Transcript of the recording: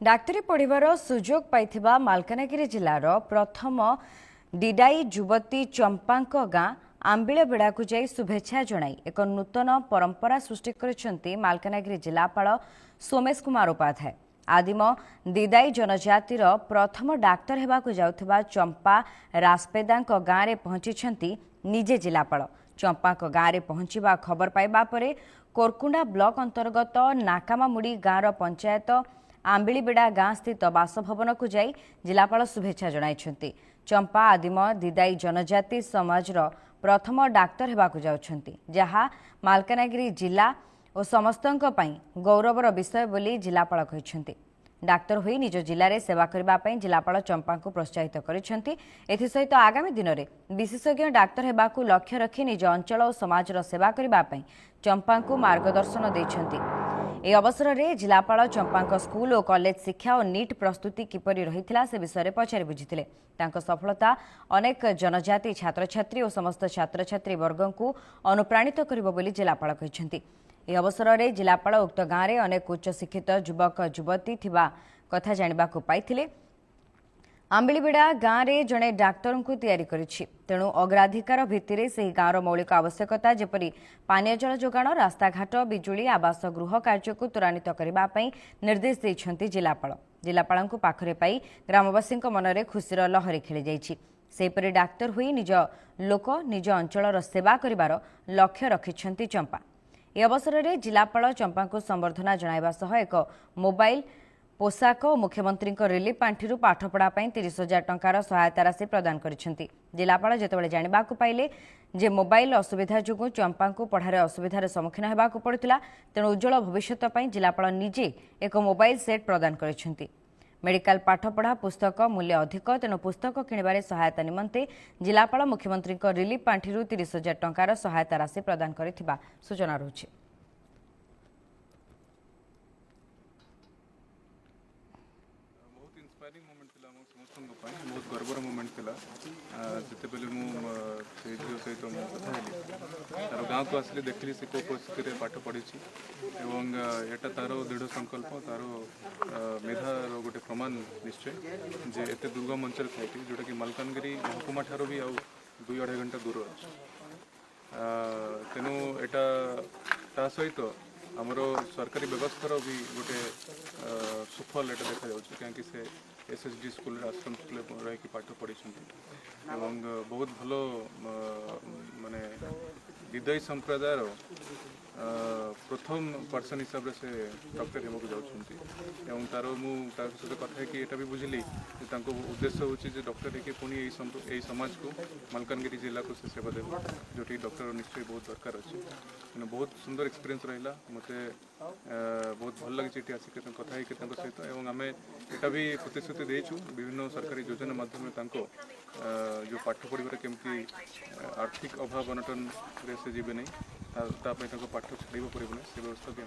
डाक्तरी पढ़िबार सुजोग पाइथिबा मालकानगिरी जिलार प्रथम डिडाई युवती चंपांक गाँ आंबिलबेड़ा को जाई शुभेच्छा जणाई एक नूतन परंपरा सृष्टि करिसेंती मालकानगिरी जिलापाल सोमेश कुमार उपाध्याय। आदिम दिदाई जनजातिर प्रथम डाक्तर हेबाकु जाउथिबा चंपा राजपेदांक गाँ रे पहुंचिछंती निजे जिलापाल। चंपाक गाँ रे पहुंचिबा खबर पाइबा परे कोरकुंडा ब्लॉक अंतर्गत नाकामामुड़ी गाँर पंचायत आंबिलबेड़ा गाँ स्थित बासभवन को जाई जिलापाल शुभेच्छा जणाइछंती। चंपा आदिम दिदाई जनजाति समाजर प्रथम डाक्तर हेबाकु जाउछंती, जहा मालकानगिरी जिला और समस्तंक पई गौरवर विषय बोली जिलापाल कहिछंती। डाक्तर होई निज जिले में सेवा करबा पई जिलापाल चंपा को प्रोत्साहित करिसेंती। एथि सहित आगामी दिन में विशेषज्ञ डाक्तर हेबाकु लक्ष्य रखी निज अंचल और समाजर सेवा करबा पई चंपा को मार्गदर्शन दैछंती। ए अवसर में जिलापाल चंपा स्कूल और कॉलेज शिक्षा और नीट प्रस्तुति किपरि रहिथिला से विषय में पचारि बुझिथिले। तांको सफलता अनेक जनजाति छात्र छात्री और समस्त छात्र छात्री वर्ग को अनुप्राणित करिबो बोली जिलापाल कहिसेंती। ए अवसर में जिलापाल उक्त गाँव में अनेक उच्च शिक्षित युवक युवती थिबा कथा जानिबाकु पाइथिले। आंबिलबेड़ा गाँव में जड़े डाक्तर को तैयारी करिछि, तेणु अग्राधिकार भित्तिरे से गाँवर मौलिक आवश्यकता जेपरि पानीय जल जोगाण, रास्ताघाट, बिजुली, आवास गृह कार्य को त्वरान्वित करबा पई निर्देश दैछंती जिलापाल। जिलापाल पाखरे पाई ग्रामवासी मनरे खुशीर लहरी खेली जाइछि। सेपरि डाक्तर हुई निज लोक निज अंचलर सेवा करिबार लक्ष्य रखिछंती चंपा। ए अवसर में जिलापाल चंपा को संबर्धना जणाइबा सह एक मोबाइल पोशाक और मुख्यमंत्री रिलीफ पांठि पाठपढ़ा 30,000 टंकार सहायता राशि प्रदान करिसेंती। जिलापाल जेतेबेले जानिबाकु पाइले जे मोबाइल असुविधा जोगु चंपा को पढ़ारे असुविधार सम्मुखीन हेबाकु पड़ुतिला, तेणु उज्जवल भविष्य पई जिलापाल निजे एक मोबाइल सेट प्रदान करिसेंती। मेडिकल पाठपढ़ा पुस्तक मूल्य अधिक, तेणु पुस्तक किणबारे सहायता निमंते जिलापाल मुख्यमंत्री रिलीफ पांठि 30,000 टंकार सहायता राशि प्रदान करिथिबा सूचना रहुछि। इंस्पायरिंग मोमेंट थिला मो समस्तन को बहुत गर्वर मोमेंट थिला जते बेले मु से झियो सहित मु कथा हेली तार गाँव को आसले देखली से को परिस्थिति रे पाठ पढ़ी एवं एटा तारो दृढ़ संकल्प तारो मेधार गोटे प्रमाण निश्चय जे एते दुर्गम अंचल थाइति जोटा कि मालकानगिरी महकुमा ठारो भी आउ 2-2.5 घंटा दूर अछि। तेणु एटा ता सहित आमर सरकारी व्यवस्थार भी गोटे सुफल एटा देखा जाउछि, कहीं से एसएसडी स्कूल आश्रम स्कूल रही पाठ पढ़ी एवं बहुत भलो माने दिदाई संप्रदायर प्रथम पर्सन हिसाब से डॉक्टर हेबाकु जाउछंती एवं तार मु तार सहित कथा कि एटा भी बुझिली जे तांको उद्देश्य होछि जे डॉक्टर हेके पुनी एई समाज को मालकानगिरी जिला को से सेवा देबो, जोटी डॉक्टर निश्चय बहुत दरकार अछि। बहुत सुंदर एक्सपीरियंस रहिला, मते बहुत भल लगे एटी आसिक कथा हेके तांको सहित एवं आमे एटा भी प्रतिश्रुति देइछु विभिन्न सरकारी योजना माध्यम तांको जो पाठ पढ़िबार केमती आर्थिक अभाव अनटन रे से जीवे नहीं पाठ छाड़ब पड़े से व्यवस्था भी